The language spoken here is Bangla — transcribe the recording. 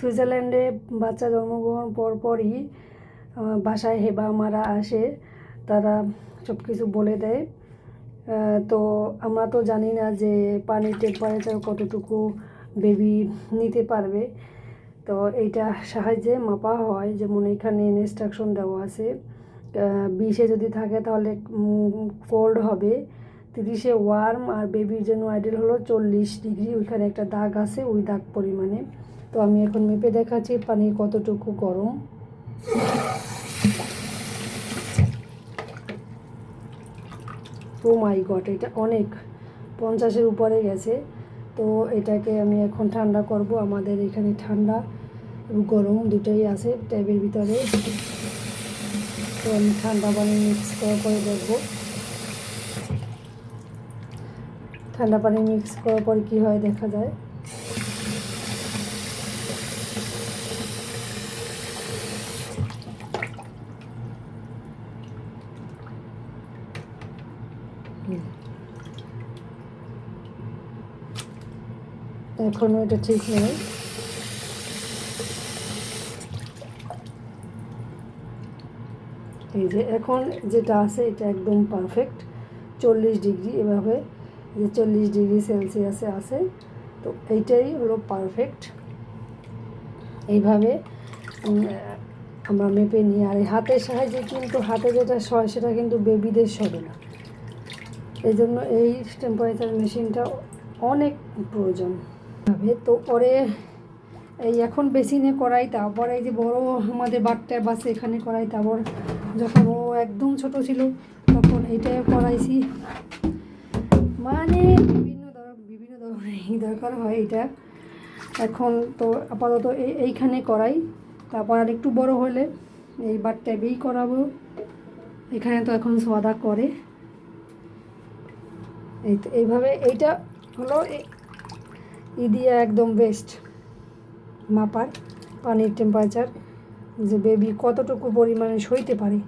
সুইজারল্যান্ডে বাচ্চা জন্মগ্রহণ পরপরই বাসায় হেবা মারা আসে, তারা সব কিছু বলে দেয়। তো আমরা তো জানি না যে পানির টেম্পারেচার কতটুকু বেবি নিতে পারবে। তো এইটা সাহায্যে মাপা হয়, যেমন এখানে ইনস্ট্রাকশন দেওয়া আছে 20-এ যদি থাকে তাহলে কোল্ড হবে, 30-এ ওয়ার্ম, আর বেবির জন্য আইডিয়াল হলো 40 ডিগ্রি। ওইখানে একটা দাগ আছে, ওই দাগ পরিমাণে। তো আমি এখন মেপে দেখাচ্ছি পানি কতটুকু গরম। ও মাই গড, এটা অনেক 50-এর উপরে গেছে। তো এটাকে আমি এখন ঠান্ডা করব। আমাদের এখানে ঠান্ডা এবং গরম দুটোই আছে ট্যাবের ভিতরে। তো আমি ঠান্ডা পানি মিক্স করে দেখব। ঠান্ডা পানি মিক্স করার পর কী হয় দেখা যায়। এখনও এটা ঠিক নেই। এই যে এখন যেটা আছে এটা একদম পারফেক্ট 40 ডিগ্রি, এভাবে যে 40 ডিগ্রি সেলসিয়াসে আছে। তো এইটাই হলো পারফেক্ট। এইভাবে আমরা মেপে নিই। আর এই হাতের সাহায্যে কিন্তু হাতে যেটা সয় সেটা কিন্তু বেবিদের সবে না, এই জন্য এই টেম্পারেচার মেশিনটা অনেক প্রয়োজন। তো পরে এই এখন বেসিনে করাই, তারপরে এই যে বড় আমাদের বাচ্চার বাসে এখানে করাই, তারপর যখন ও একদম ছোট ছিল তখন এইটাই করাইছি। মানে বিভিন্ন ধরনের দরকার হয় এটা। এখন তো আপাতত এইখানে করাই, তারপর আর একটু বড় হলে এই ট্যাবেই করাবো। এখানে তো এখন সোয়াদা করে। এই তো এইভাবে এইটা হলো দিয়ে একদম বেস্ট মাপার পানির টেম্পারেচার, যে বেবি কতটুকু পরিমাণে সইতে পারে।